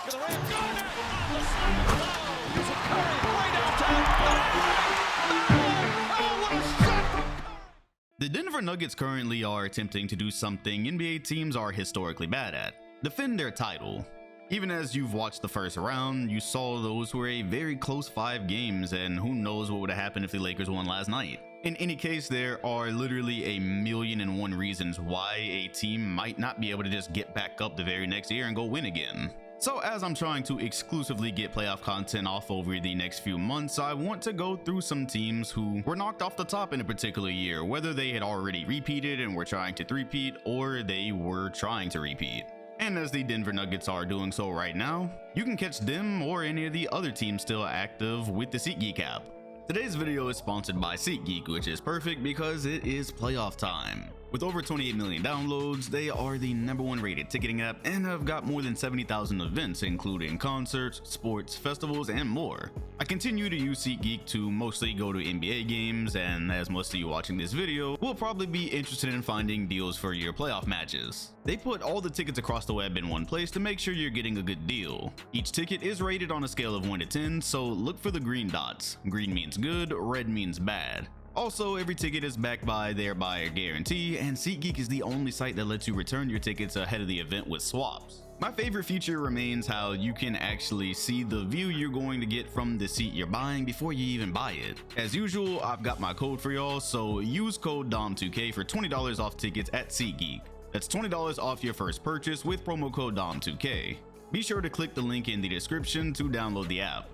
For the rim. Garnett on the slam. Oh, using Curry way downtown. Oh, what a shot from Curry. The Denver Nuggets currently are attempting to do something NBA teams are historically bad at: defend their title. Even as you've watched the first round, you saw those were a very close 5 games, and who knows what would have happened if the Lakers won last night. In any case, there are literally a million and one reasons why a team might not be able to just get back up the very next year and go win again. So as I'm trying to exclusively get playoff content off over the next few months, I want to go through some teams who were knocked off the top in a particular year, whether they had already repeated and were trying to three-peat, or they were trying to repeat. And as the Denver Nuggets are doing so right now, you can catch them or any of the other teams still active with the SeatGeek app. Today's video is sponsored by SeatGeek, which is perfect because it is playoff time. With over 28 million downloads, they are the #1 rated ticketing app and have got more than 70,000 events, including concerts, sports, festivals, and more. I continue to use SeatGeek to mostly go to NBA games, and as most of you watching this video will probably be interested in finding deals for your playoff matches. They put all the tickets across the web in one place to make sure you're getting a good deal. Each ticket is rated on a scale of 1 to 10, so look for the green dots. Green means good, red means bad. Also, every ticket is backed by their buyer guarantee, and SeatGeek is the only site that lets you return your tickets ahead of the event with swaps. My favorite feature remains how you can actually see the view you're going to get from the seat you're buying before you even buy it. As usual, I've got my code for y'all, so use code DOM2K for $20 off tickets at SeatGeek. That's $20 off your first purchase with promo code DOM2K. Be sure to click the link in the description to download the app.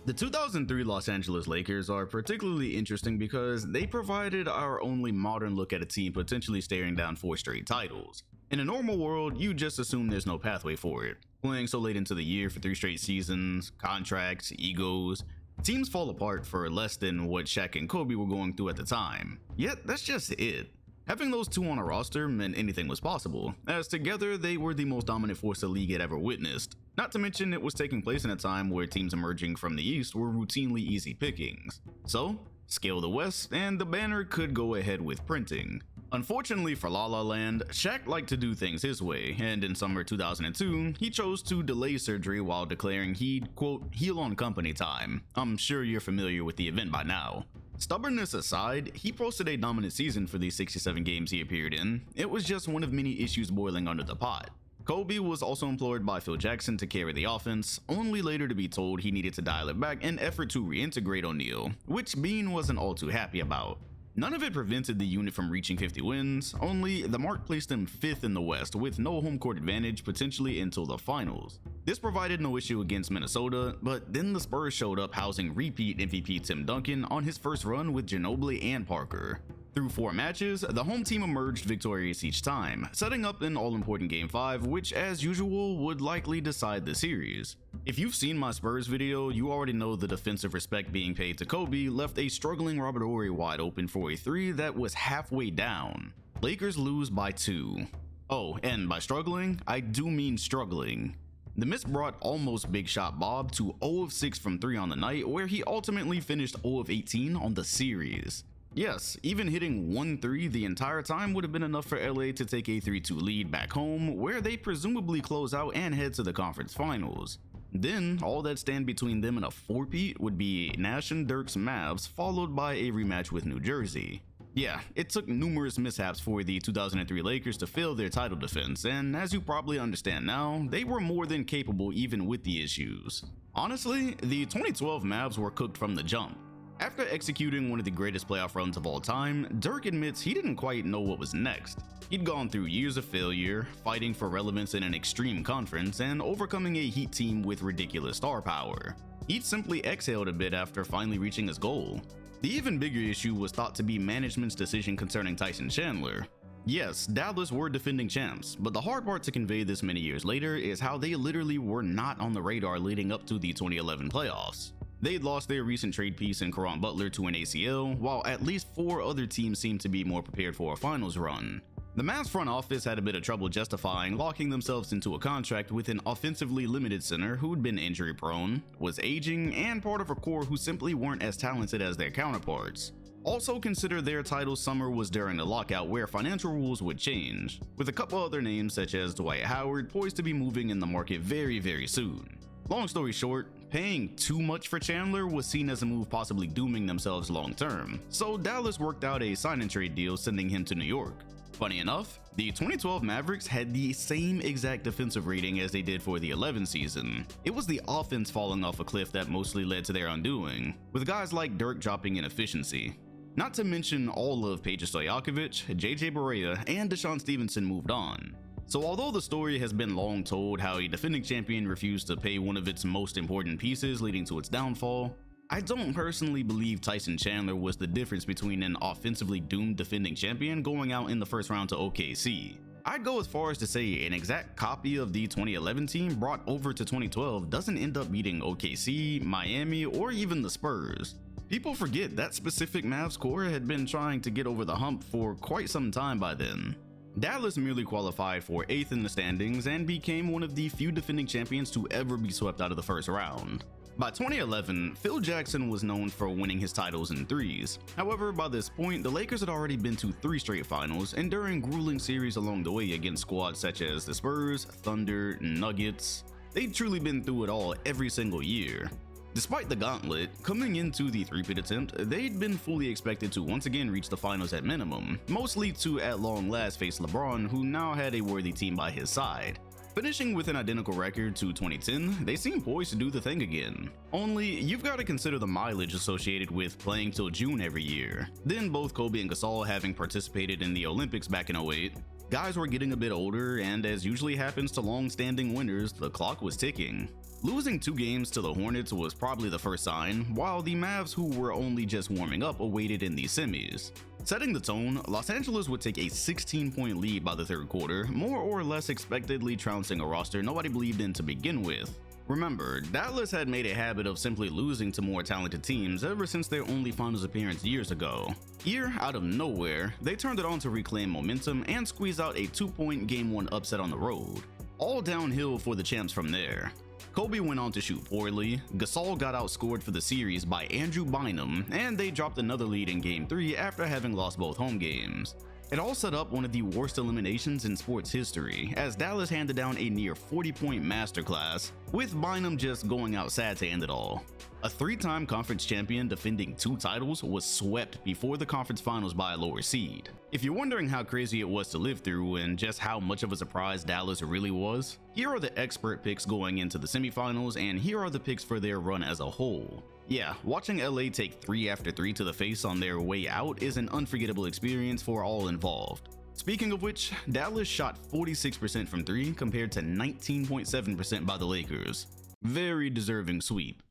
The 2003 Los Angeles Lakers are particularly interesting because they provided our only modern look at a team potentially staring down 4 straight titles. In a normal world, you just assume there's no pathway for it. Playing so late into the year for 3 straight seasons, contracts, egos, teams fall apart for less than what Shaq and Kobe were going through at the time. Yet, that's just it. Having those two on a roster meant anything was possible, as together they were the most dominant force the league had ever witnessed. Not to mention it was taking place in a time where teams emerging from the East were routinely easy pickings. So, scale the West and the banner could go ahead with printing. Unfortunately for La La Land, Shaq liked to do things his way, and in summer 2002, he chose to delay surgery while declaring he'd, quote, heal on company time. I'm sure you're familiar with the event by now. Stubbornness aside, he posted a dominant season for the 67 games he appeared in. It was just one of many issues boiling under the pot. Kobe was also employed by Phil Jackson to carry the offense, only later to be told he needed to dial it back in effort to reintegrate O'Neal, which Bean wasn't all too happy about. None of it prevented the unit from reaching 50 wins, only the mark placed them 5th in the West with no home court advantage potentially until the finals. This provided no issue against Minnesota, but then the Spurs showed up housing repeat MVP Tim Duncan on his first run with Ginobili and Parker. Through 4 matches, the home team emerged victorious each time, setting up an all-important Game 5, which as usual would likely decide the series. If you've seen my Spurs video, you already know the defensive respect being paid to Kobe left a struggling Robert Horry wide open for a 3 that was halfway down. Lakers lose by 2. Oh, and by struggling, I do mean struggling. The miss brought almost Big Shot Bob to 0 of 6 from 3 on the night, where he ultimately finished 0 of 18 on the series. Yes, even hitting 1-3 the entire time would have been enough for LA to take a 3-2 lead back home, where they presumably close out and head to the conference finals. Then, all that stand between them and a 4-peat would be Nash and Dirk's Mavs, followed by a rematch with New Jersey. Yeah, it took numerous mishaps for the 2003 Lakers to fail their title defense, and as you probably understand now, they were more than capable even with the issues. Honestly, the 2012 Mavs were cooked from the jump. After executing one of the greatest playoff runs of all time, Dirk admits he didn't quite know what was next. He'd gone through years of failure, fighting for relevance in an extreme conference, and overcoming a Heat team with ridiculous star power. He'd simply exhaled a bit after finally reaching his goal. The even bigger issue was thought to be management's decision concerning Tyson Chandler. Yes, Dallas were defending champs, but the hard part to convey this many years later is how they literally were not on the radar leading up to the 2011 playoffs. They'd lost their recent trade piece in Caron Butler to an ACL, while at least 4 other teams seemed to be more prepared for a finals run. The Mavs front office had a bit of trouble justifying locking themselves into a contract with an offensively limited center who'd been injury prone, was aging, and part of a core who simply weren't as talented as their counterparts. Also consider their title summer was during the lockout where financial rules would change, with a couple other names such as Dwight Howard poised to be moving in the market very soon. Long story short, paying too much for Chandler was seen as a move possibly dooming themselves long term, so Dallas worked out a sign and trade deal sending him to New York. Funny enough, the 2012 Mavericks had the same exact defensive rating as they did for the 11 season. It was the offense falling off a cliff that mostly led to their undoing, with guys like Dirk dropping in efficiency. Not to mention all of Peja Stojakovic, JJ Barea, and Deshaun Stevenson moved on. So although the story has been long told how a defending champion refused to pay one of its most important pieces leading to its downfall, I don't personally believe Tyson Chandler was the difference between an offensively doomed defending champion going out in the first round to OKC. I'd go as far as to say an exact copy of the 2011 team brought over to 2012 doesn't end up beating OKC, Miami, or even the Spurs. People forget that specific Mavs core had been trying to get over the hump for quite some time by then. Dallas merely qualified for 8th in the standings and became one of the few defending champions to ever be swept out of the first round. By 2011, Phil Jackson was known for winning his titles in threes. However, by this point, the Lakers had already been to 3 straight finals, enduring grueling series along the way against squads such as the Spurs, Thunder, Nuggets. They'd truly been through it all every single year. Despite the gauntlet, coming into the three-peat attempt, they'd been fully expected to once again reach the finals at minimum, mostly to at long last face LeBron, who now had a worthy team by his side. Finishing with an identical record to 2010, they seem poised to do the thing again. Only, you've got to consider the mileage associated with playing till June every year. Then both Kobe and Gasol having participated in the Olympics back in 08, guys were getting a bit older, and as usually happens to long-standing winners, the clock was ticking. Losing 2 games to the Hornets was probably the first sign, while the Mavs, who were only just warming up, awaited in the semis. Setting the tone, Los Angeles would take a 16-point lead by the third quarter, more or less expectedly trouncing a roster nobody believed in to begin with. Remember, Dallas had made a habit of simply losing to more talented teams ever since their only finals appearance years ago. Here, out of nowhere, they turned it on to reclaim momentum and squeeze out a 2-point Game 1 upset on the road. All downhill for the champs from there. Kobe went on to shoot poorly, Gasol got outscored for the series by Andrew Bynum, and they dropped another lead in Game 3 after having lost both home games. It all set up one of the worst eliminations in sports history, as Dallas handed down a near 40-point masterclass, with Bynum just going out sad to end it all. A 3-time conference champion defending 2 titles was swept before the conference finals by a lower seed. If you're wondering how crazy it was to live through and just how much of a surprise Dallas really was, here are the expert picks going into the semifinals, and here are the picks for their run as a whole. Yeah, watching LA take 3 after 3 to the face on their way out is an unforgettable experience for all involved. Speaking of which, Dallas shot 46% from 3 compared to 19.7% by the Lakers. Very deserving sweep.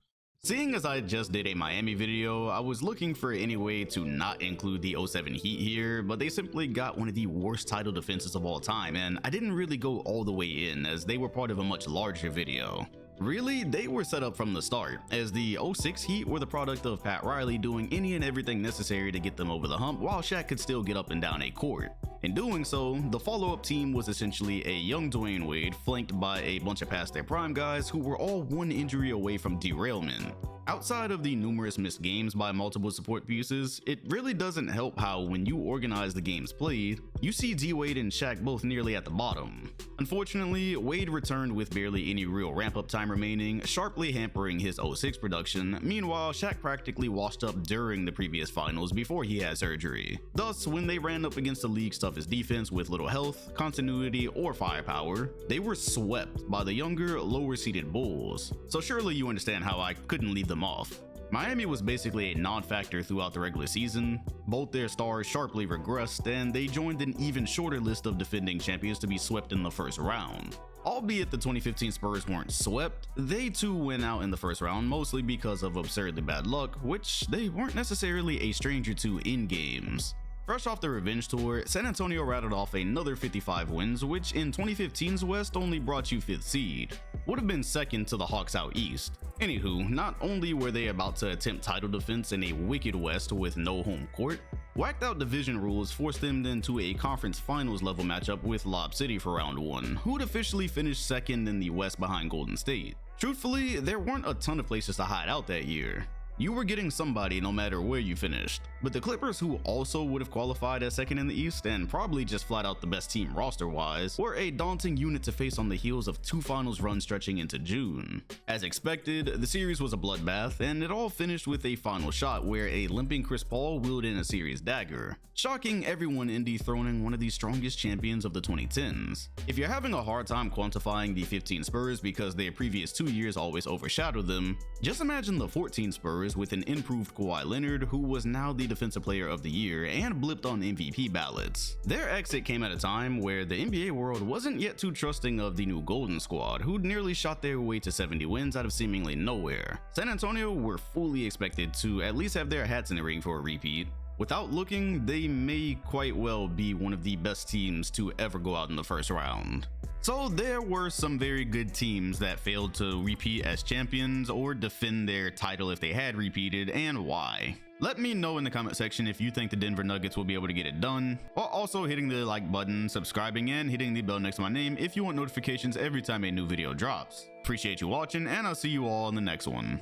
Seeing as I just did a Miami video, I was looking for any way to not include the 07 Heat here, but they simply got one of the worst title defenses of all time, and I didn't really go all the way in as they were part of a much larger video. Really, they were set up from the start, as the 06 Heat were the product of Pat Riley doing any and everything necessary to get them over the hump while Shaq could still get up and down a court. In doing so, the follow-up team was essentially a young Dwayne Wade flanked by a bunch of past their prime guys who were all one injury away from derailment. Outside of the numerous missed games by multiple support pieces, it really doesn't help how when you organize the games played, you see D-Wade and Shaq both nearly at the bottom. Unfortunately, Wade returned with barely any real ramp-up time remaining, sharply hampering his 06 production. Meanwhile, Shaq practically washed up during the previous finals before he had surgery. Thus, when they ran up against the league's toughest defense with little health, continuity, or firepower, they were swept by the younger, lower-seeded Bulls. So surely you understand how I couldn't leave them off. Miami was basically a non-factor throughout the regular season. Both their stars sharply regressed, and they joined an even shorter list of defending champions to be swept in the first round. Albeit the 2015 Spurs weren't swept, they too went out in the first round mostly because of absurdly bad luck, which they weren't necessarily a stranger to in games. Fresh off the revenge tour, San Antonio rattled off another 55 wins, which in 2015's West only brought you 5th seed. Would have been second to the Hawks out east. Anywho, not only were they about to attempt title defense in a wicked West with no home court, Whacked out division rules forced them into a conference finals level matchup with Lob City for round 1, who would officially finish second in the West behind Golden State. Truthfully, there weren't a ton of places to hide out that year. You were getting somebody no matter where you finished. But the Clippers, who also would have qualified as second in the East and probably just flat out the best team roster-wise, were a daunting unit to face on the heels of 2 finals runs stretching into June. As expected, the series was a bloodbath, and it all finished with a final shot where a limping Chris Paul wheeled in a series dagger, shocking everyone in dethroning one of the strongest champions of the 2010s. If you're having a hard time quantifying the 15 Spurs because their previous 2 years always overshadowed them, just imagine the 14 Spurs with an improved Kawhi Leonard, who was now the Defensive Player of the Year and blipped on MVP ballots. Their exit came at a time where the NBA world wasn't yet too trusting of the new Golden Squad, who'd nearly shot their way to 70 wins out of seemingly nowhere. San Antonio were fully expected to at least have their hats in the ring for a repeat. Without looking, they may quite well be one of the best teams to ever go out in the first round. So there were some very good teams that failed to repeat as champions or defend their title if they had repeated, and why. Let me know in the comment section if you think the Denver Nuggets will be able to get it done, while also hitting the like button, subscribing, and hitting the bell next to my name if you want notifications every time a new video drops. Appreciate you watching, and I'll see you all in the next one.